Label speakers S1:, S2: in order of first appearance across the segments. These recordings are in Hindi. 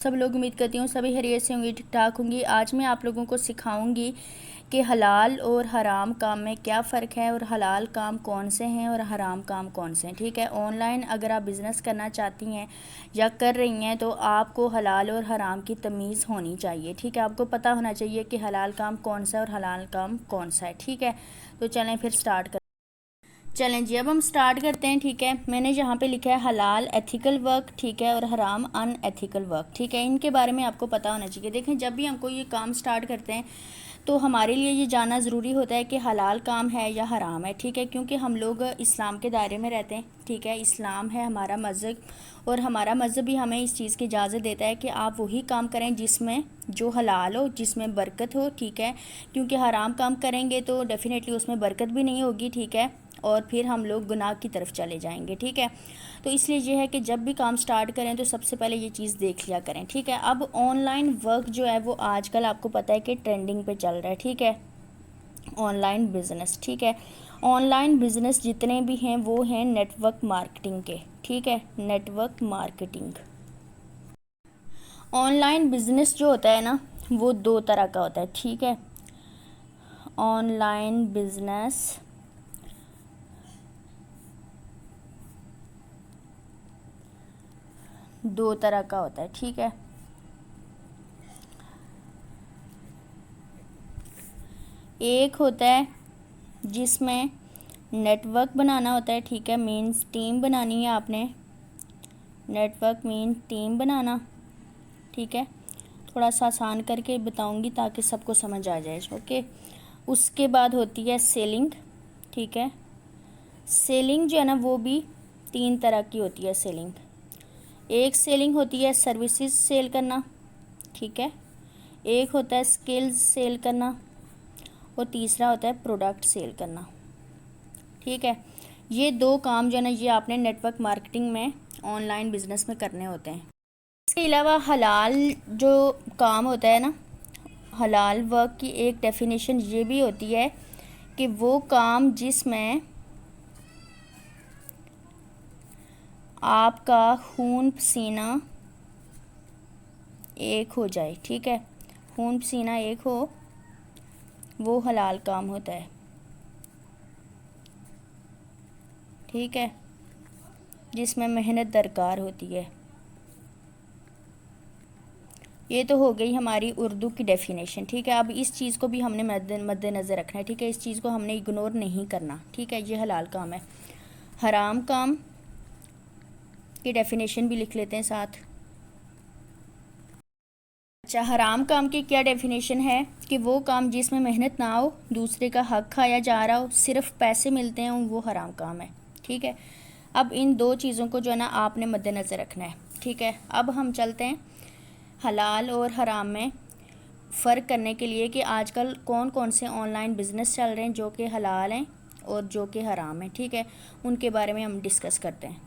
S1: सब लोग उम्मीद करती हूँ सभी खैरियत से होंगे, ठीक ठाक होंगी। आज मैं आप लोगों को सिखाऊंगी कि हलाल और हराम काम में क्या फ़र्क है और हलाल काम कौन से हैं और हराम काम कौन से हैं। ठीक है, ऑनलाइन अगर आप बिज़नेस करना चाहती हैं या कर रही हैं तो आपको हलाल और हराम की तमीज़ होनी चाहिए। ठीक है, आपको पता होना चाहिए कि हलाल काम कौन सा है और हलाल काम कौन सा है। ठीक है, तो चलें फिर स्टार्ट कर चलें जी, अब हम स्टार्ट करते हैं। ठीक है, मैंने यहाँ पे लिखा है हलाल एथिकल वर्क, ठीक है, और हराम अनएथिकल वर्क। ठीक है, इनके बारे में आपको पता होना चाहिए। देखें, जब भी हमको ये काम स्टार्ट करते हैं तो हमारे लिए ये जानना ज़रूरी होता है कि हलाल काम है या हराम है। ठीक है, क्योंकि हम लोग इस्लाम के दायरे में रहते हैं। ठीक है, इस्लाम है हमारा मज़हब और हमारा मज़हब भी हमें इस चीज़ की इजाज़त देता है कि आप वही काम करें जिसमें जो हलाल हो, जिसमें बरकत हो। ठीक है, क्योंकि हराम काम करेंगे तो डेफ़िनेटली उसमें बरकत भी नहीं होगी। ठीक है, और फिर हम लोग गुनाह की तरफ चले जाएंगे। ठीक है, तो इसलिए ये है कि जब भी काम स्टार्ट करें तो सबसे पहले ये चीज़ देख लिया करें। ठीक है, अब ऑनलाइन वर्क जो है वो आजकल आपको पता है कि ट्रेंडिंग पे चल रहा है। ठीक है, ऑनलाइन बिज़नेस। ठीक है, ऑनलाइन बिज़नेस जितने भी हैं वो हैं नेटवर्क मार्केटिंग के। ठीक है, नेटवर्क मार्केटिंग। ऑनलाइन बिज़नेस जो होता है ना वो दो तरह का होता है। ठीक है, ऑनलाइन बिज़नेस दो तरह का होता है। ठीक है, एक होता है जिसमें नेटवर्क बनाना होता है। ठीक है, मीन्स टीम बनानी है आपने। नेटवर्क मीन टीम बनाना। ठीक है, थोड़ा सा आसान करके बताऊंगी ताकि सबको समझ आ जाए। ओके, उसके बाद होती है सेलिंग। ठीक है, सेलिंग जो है ना वो भी तीन तरह की होती है। सेलिंग, एक सेलिंग होती है सर्विसेज सेल करना। ठीक है, एक होता है स्किल्स सेल करना और तीसरा होता है प्रोडक्ट सेल करना। ठीक है, ये दो काम जो है ना ये आपने नेटवर्क मार्केटिंग में ऑनलाइन बिजनेस में करने होते हैं। इसके अलावा हलाल जो काम होता है ना, हलाल वर्क की एक डेफिनेशन ये भी होती है कि वो काम जिसमें आपका खून पसीना एक हो जाए। ठीक है, खून पसीना एक हो, वो हलाल काम होता है। ठीक है, जिसमें मेहनत दरकार होती है। ये तो हो गई हमारी उर्दू की डेफिनेशन। ठीक है, अब इस चीज़ को भी हमने मद्देनज़र रखना है। ठीक है, इस चीज़ को हमने इग्नोर नहीं करना। ठीक है, ये हलाल काम है। हराम काम की डेफिनेशन भी लिख लेते हैं साथ। अच्छा, हराम काम की क्या डेफिनेशन है कि वो काम जिसमें मेहनत ना हो, दूसरे का हक खाया जा रहा हो, सिर्फ पैसे मिलते हैं, वो हराम काम है। ठीक है, अब इन दो चीज़ों को जो है ना आपने मद्देनज़र रखना है। ठीक है, अब हम चलते हैं हलाल और हराम में फ़र्क करने के लिए कि आजकल कौन कौन से ऑनलाइन बिज़नेस चल रहे हैं जो कि हलाल हैं और जो कि हराम हैं। ठीक है, उनके बारे में हम डिस्कस करते हैं।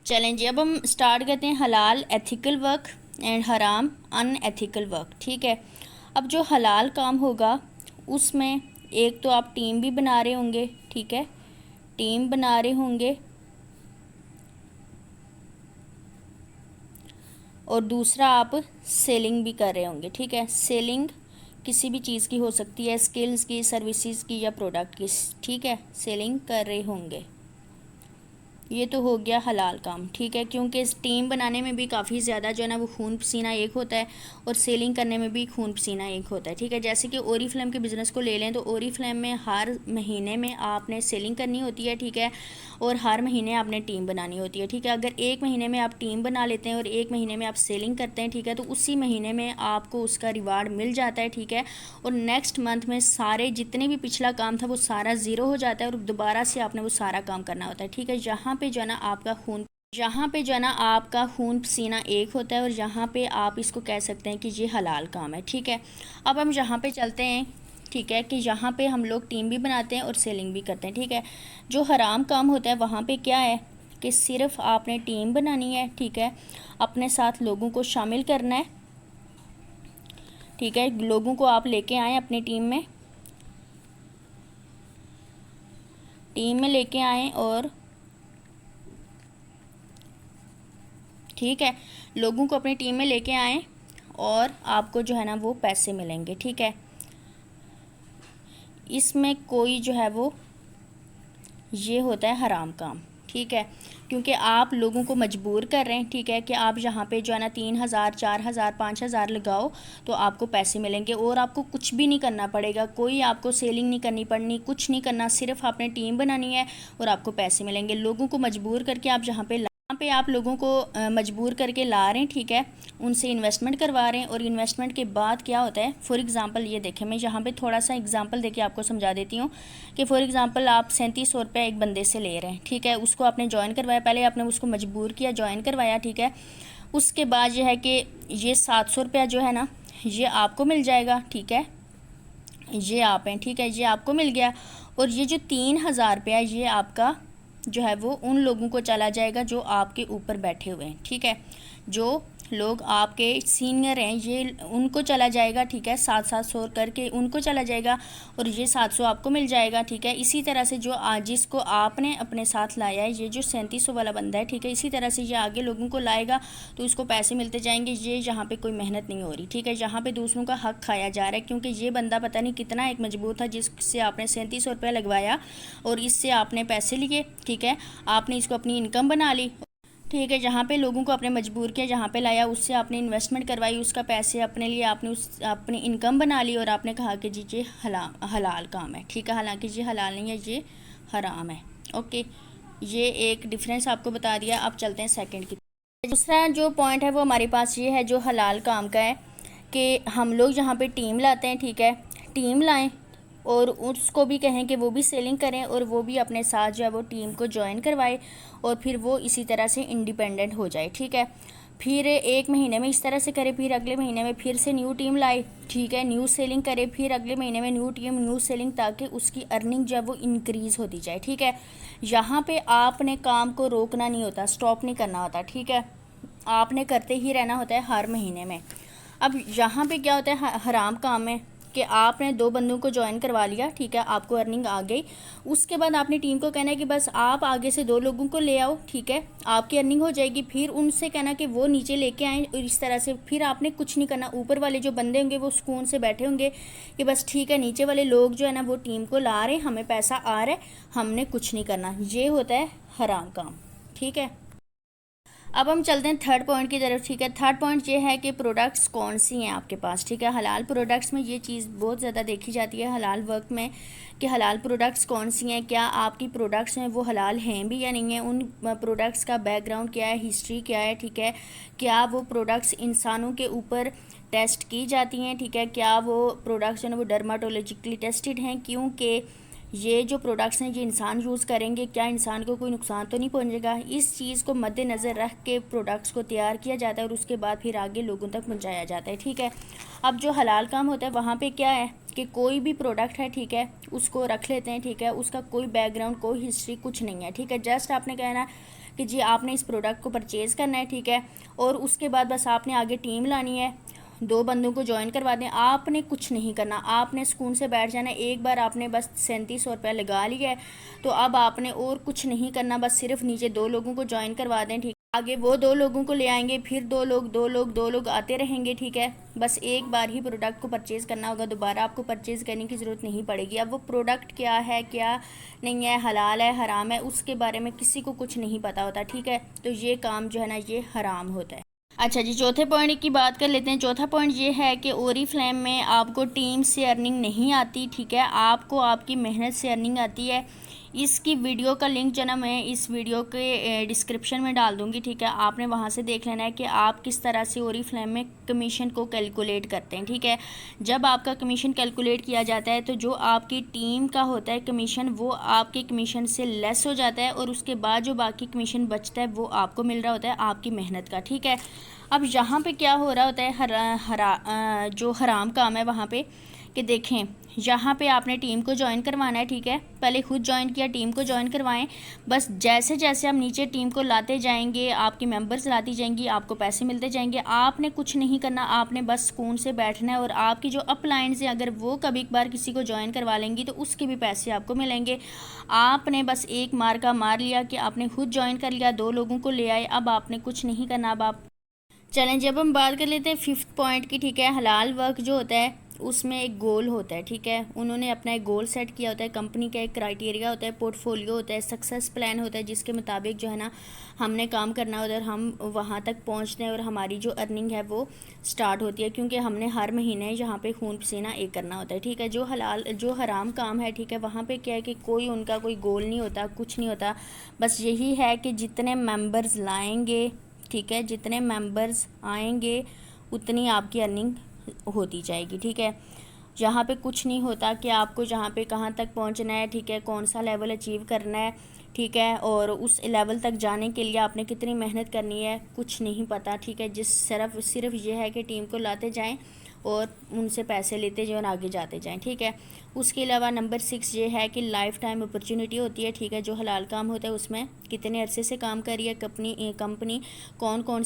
S1: चलें जी, अब हम स्टार्ट करते हैं हलाल एथिकल वर्क एंड हराम अनएथिकल वर्क। ठीक है, अब जो हलाल काम होगा उसमें एक तो आप टीम भी बना रहे होंगे। ठीक है, टीम बना रहे होंगे और दूसरा आप सेलिंग भी कर रहे होंगे। ठीक है, सेलिंग किसी भी चीज़ की हो सकती है, स्किल्स की, सर्विसेज की या प्रोडक्ट की। ठीक है, सेलिंग कर रहे होंगे। ये तो हो गया हलाल काम। ठीक है, क्योंकि इस टीम बनाने में भी काफ़ी ज़्यादा जो है ना वो खून पसीना एक होता है और सेलिंग करने में भी खून पसीना एक होता है। ठीक है, जैसे कि ओरीफ्लेम के बिज़नेस को ले लें तो ओरीफ्लेम में हर महीने में आपने सेलिंग करनी होती है। ठीक है, और हर महीने आपने टीम बनानी होती है। ठीक है, अगर एक महीने में आप टीम बना लेते हैं और एक महीने में आप सेलिंग करते हैं, ठीक है, तो उसी महीने में आपको उसका रिवार्ड मिल जाता है। ठीक है, और नेक्स्ट मंथ में सारे जितने भी पिछला काम था वो सारा ज़ीरो हो जाता है और दोबारा से आपने वो सारा काम करना होता है। ठीक है, यहाँ पे जो है ना आपका खून पसीना एक होता है और यहाँ पे आप इसको कह सकते हैं कि ये हलाल काम है। ठीक है, अब हम यहाँ पे चलते हैं। ठीक है, कि यहाँ पे हम लोग टीम भी बनाते हैं और सेलिंग भी करते हैं। ठीक है, जो हराम काम होता है वहाँ पे क्या है कि सिर्फ आपने टीम बनानी है। ठीक है, अपने साथ लोगों को शामिल करना है। ठीक है, लोगों को आप लेके आए अपनी टीम में लेके आए और ठीक है, लोगों को अपनी टीम में लेके आए और आपको जो है ना वो पैसे मिलेंगे, ठीक है। इसमें कोई जो है वो ये होता है हराम काम, ठीक है, क्योंकि आप लोगों को मजबूर कर रहे हैं, ठीक है, कि आप यहाँ पे जो है ना 3,000 4,000 5,000 लगाओ तो आपको पैसे मिलेंगे और आपको कुछ भी नहीं करना पड़ेगा, कोई आपको सेलिंग नहीं करनी पड़नी, कुछ नहीं करना, सिर्फ आपने टीम बनानी है और आपको पैसे मिलेंगे। लोगों को मजबूर करके आप यहाँ पे आप लोगों को मजबूर करके ला रहे हैं, ठीक है, उनसे इन्वेस्टमेंट करवा रहे हैं और इन्वेस्टमेंट के बाद क्या होता है, फॉर एग्ज़ाम्पल ये देखें, मैं यहाँ पे थोड़ा सा एग्जांपल देके आपको समझा देती हूँ कि फॉर एग्ज़ाम्पल आप 3700 रुपये एक बंदे से ले रहे हैं, ठीक है, उसको आपने ज्वाइन करवाया, पहले आपने उसको मजबूर किया, ज्वाइन करवाया, ठीक है, उसके बाद यह है कि ये 700 रुपया जो है ना ये आपको मिल जाएगा, ठीक है, ये आप हैं, ठीक है, ये आपको मिल गया और ये जो 3,000 रुपया ये आपका जो है वो उन लोगों को चला जाएगा जो आपके ऊपर बैठे हुए हैं, ठीक है, जो लोग आपके सीनियर हैं ये उनको चला जाएगा, ठीक है, 700 करके उनको चला जाएगा और ये 700 आपको मिल जाएगा, ठीक है। इसी तरह से जो आज जिसको आपने अपने साथ लाया है, ये जो 3700 वाला बंदा है, ठीक है, इसी तरह से ये आगे लोगों को लाएगा तो इसको पैसे मिलते जाएंगे। ये यहाँ पे कोई मेहनत नहीं हो रही, ठीक है, यहाँ पे दूसरों का हक खाया जा रहा है, क्योंकि ये बंदा पता नहीं कितना एक मजबूर था जिससे आपने 3700 रुपया लगवाया और इससे आपने पैसे लिए, ठीक है, आपने इसको अपनी इनकम बना ली, ठीक है, जहाँ पे लोगों को आपने मजबूर किया, जहाँ पे लाया, उससे आपने इन्वेस्टमेंट करवाई, उसका पैसे अपने लिए आपने उस अपनी इनकम बना ली और आपने कहा कि जी ये हलाल काम है, ठीक है, हालांकि ये हलाल नहीं है, ये हराम है। ओके, ये एक डिफरेंस आपको बता दिया। अब चलते हैं सेकंड की। दूसरा जो पॉइंट है वो हमारे पास ये है जो हलाल काम का है कि हम लोग यहाँ पे टीम लाते हैं, ठीक है, टीम लाएँ और उसको भी कहें कि वो भी सेलिंग करें और वो भी अपने साथ जो है वो टीम को ज्वाइन करवाए और फिर वो इसी तरह से इंडिपेंडेंट हो जाए, ठीक है। फिर एक महीने में इस तरह से करे, फिर अगले महीने में फिर से न्यू टीम लाए, ठीक है, न्यू सेलिंग करे, फिर अगले महीने में न्यू टीम न्यू सेलिंग, ताकि उसकी अर्निंग जो है वो इंक्रीज़ होती जाए, ठीक है। यहाँ पे आपने काम को रोकना नहीं होता, स्टॉप नहीं करना होता, ठीक है, आपने करते ही रहना होता है हर महीने में। अब यहाँ पे क्या होता है हराम काम में कि आपने 2 बंदों को ज्वाइन करवा लिया, ठीक है, आपको अर्निंग आ गई, उसके बाद आपने टीम को कहना है कि बस आप आगे से 2 लोगों को ले आओ, ठीक है, आपकी अर्निंग हो जाएगी, फिर उनसे कहना कि वो नीचे लेके आएँ और इस तरह से फिर आपने कुछ नहीं करना। ऊपर वाले जो बंदे होंगे वो सुकून से बैठे होंगे कि बस ठीक है, नीचे वाले लोग जो है ना वो टीम को ला रहे हैं, हमें पैसा आ रहा है, हमने कुछ नहीं करना। ये होता है हराम काम, ठीक है। अब हम चलते हैं थर्ड पॉइंट की तरफ, ठीक है। थर्ड पॉइंट ये है कि प्रोडक्ट्स कौन सी हैं आपके पास, ठीक है। हलाल प्रोडक्ट्स में ये चीज़ बहुत ज़्यादा देखी जाती है हलाल वर्क में कि हलाल प्रोडक्ट्स कौन सी हैं, क्या आपकी प्रोडक्ट्स हैं वो हलाल हैं भी या नहीं है, उन प्रोडक्ट्स का बैकग्राउंड क्या है, हिस्ट्री क्या है, ठीक है, क्या वो प्रोडक्ट्स इंसानों के ऊपर टेस्ट की जाती हैं, ठीक है, क्या वो प्रोडक्ट्स जो है वो डर्माटोलॉजिकली टेस्टेड हैं, क्योंकि ये जो प्रोडक्ट्स हैं ये इंसान यूज़ करेंगे, क्या इंसान को कोई नुकसान तो नहीं पहुंचेगा। इस चीज़ को मद्देनज़र रख के प्रोडक्ट्स को तैयार किया जाता है और उसके बाद फिर आगे लोगों तक पहुंचाया जाता है, ठीक है। अब जो हलाल काम होता है वहाँ पे क्या है कि कोई भी प्रोडक्ट है, ठीक है, उसको रख लेते हैं, ठीक है, उसका कोई बैकग्राउंड कोई हिस्ट्री कुछ नहीं है, ठीक है, जस्ट आपने कहना कि जी आपने इस प्रोडक्ट को परचेज़ करना है, ठीक है, और उसके बाद बस आपने आगे टीम लानी है, 2 बंदों को ज्वाइन करवा दें, आपने कुछ नहीं करना, आपने सुकून से बैठ जाना। एक बार आपने बस 3700 रुपया लगा लिया है तो अब आपने और कुछ नहीं करना, बस सिर्फ नीचे 2 लोगों को ज्वाइन करवा दें, ठीक, आगे वो 2 लोगों को ले आएंगे, फिर 2 लोग आते रहेंगे, ठीक है। बस एक बार ही प्रोडक्ट को परचेज़ करना होगा, दोबारा आपको परचेज़ करने की ज़रूरत नहीं पड़ेगी। अब वो प्रोडक्ट क्या है क्या नहीं है, हलाल है हराम है, उसके बारे में किसी को कुछ नहीं पता होता, ठीक है, तो ये काम जो है ना ये हराम होता है। अच्छा जी, चौथे पॉइंट की बात कर लेते हैं। चौथा पॉइंट ये है कि ओरीफ्लेम में आपको टीम से अर्निंग नहीं आती, ठीक है, आपको आपकी मेहनत से अर्निंग आती है। इसकी वीडियो का लिंक जो ना मैं इस वीडियो के डिस्क्रिप्शन में डाल दूँगी, ठीक है, आपने वहाँ से देख लेना है कि आप किस तरह से ओरीफ्लेम में कमीशन को कैलकुलेट करते हैं, ठीक है। जब आपका कमीशन कैलकुलेट किया जाता है तो जो आपकी टीम का होता है कमीशन वो आपके कमीशन से लेस हो जाता है और उसके बाद जो बाकी कमीशन बचता है वो आपको मिल रहा होता है आपकी मेहनत का, ठीक है। अब यहाँ पे क्या हो रहा होता है जो हराम काम है वहाँ पे कि देखें, यहाँ पे आपने टीम को ज्वाइन करवाना है, ठीक है, पहले खुद ज्वाइन किया, टीम को ज्वाइन करवाएं, बस जैसे जैसे हम नीचे टीम को लाते जाएंगे, आपकी मेंबर्स लाती जाएंगी, आपको पैसे मिलते जाएंगे, आपने कुछ नहीं करना, आपने बस सुकून से बैठना है और आपकी जो अपलाइंस हैं अगर वो कभी एक बार किसी को ज्वाइन करवा लेंगी तो उसके भी पैसे आपको मिलेंगे। आपने बस एक मार लिया कि आपने खुद ज्वाइन कर लिया, 2 लोगों को ले आए, अब आपने कुछ नहीं करना, अब आप चलें, जब हम बात कर लेते हैं 5th पॉइंट की, ठीक है, हलाल वर्क जो होता है उसमें एक गोल होता है, ठीक है, उन्होंने अपना एक गोल सेट किया होता है, कंपनी का एक क्राइटेरिया होता है, पोर्टफोलियो होता है, सक्सेस प्लान होता है, जिसके मुताबिक जो है ना हमने काम करना होता है और हम वहाँ तक पहुँचते हैं और हमारी जो अर्निंग है वो स्टार्ट होती है, क्योंकि हमने हर महीने यहाँ पे खून पसीना एक करना होता है, ठीक है। जो हराम काम है, ठीक है, वहाँ पे क्या है कि कोई उनका कोई गोल नहीं होता, कुछ नहीं होता, बस यही है कि जितने मेंबर्स लाएंगे, ठीक है, जितने मेंबर्स आएंगे उतनी आपकी अर्निंग होती जाएगी, ठीक है। जहाँ पे कुछ नहीं होता कि आपको जहाँ पे कहाँ तक पहुँचना है, ठीक है, कौन सा लेवल अचीव करना है, ठीक है, और उस लेवल तक जाने के लिए आपने कितनी मेहनत करनी है, कुछ नहीं पता, ठीक है। सिर्फ ये है कि टीम को लाते जाएं और उनसे पैसे लेते जाएं और आगे जाते जाएं, ठीक है। उसके अलावा नंबर 6 ये है कि लाइफ टाइम अपॉर्चुनिटी होती है, ठीक है। जो हलाल काम होता है उसमें कितने अरसे से काम कर रही है कंपनी, कौन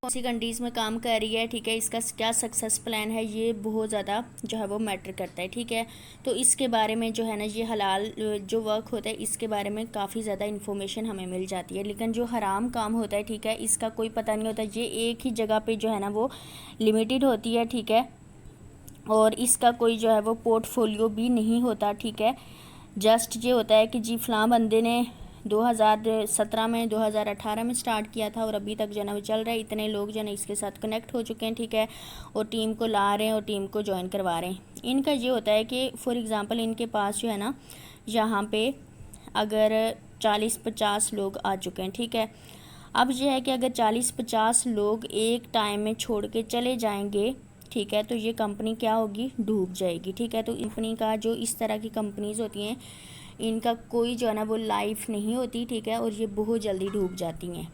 S1: सी कंट्रीज़ में काम कर रही है, ठीक है, इसका क्या सक्सेस प्लान है, ये बहुत ज़्यादा जो है वो मैटर करता है, ठीक है। तो इसके बारे में जो है ना, ये हलाल जो वर्क होता है इसके बारे में काफ़ी ज़्यादा इन्फॉर्मेशन हमें मिल जाती है। लेकिन जो हराम काम होता है, ठीक है, इसका कोई पता नहीं होता, ये एक ही जगह पे जो है ना वो लिमिटेड होती है, ठीक है, और इसका कोई जो है वो पोर्टफोलियो भी नहीं होता, ठीक है। जस्ट ये होता है कि जी फ़लाँ बंदे ने 2017 में 2018 में स्टार्ट किया था और अभी तक जो है ना वो चल रहा है, इतने लोग जो है ना इसके साथ कनेक्ट हो चुके हैं, ठीक है, और टीम को ला रहे हैं और टीम को ज्वाइन करवा रहे हैं। इनका ये होता है कि फॉर एग्ज़ाम्पल इनके पास जो है ना यहाँ पे अगर 40-50 लोग आ चुके हैं, ठीक है। अब ये है कि अगर 40-50 लोग एक टाइम में छोड़ के चले जाएंगे, ठीक है, तो ये कंपनी क्या होगी, डूब जाएगी, ठीक है। तो कंपनी का जो इस तरह की कंपनीज़ होती हैं इनका कोई जो है ना वो लाइफ नहीं होती, ठीक है, और ये बहुत जल्दी डूब जाती हैं।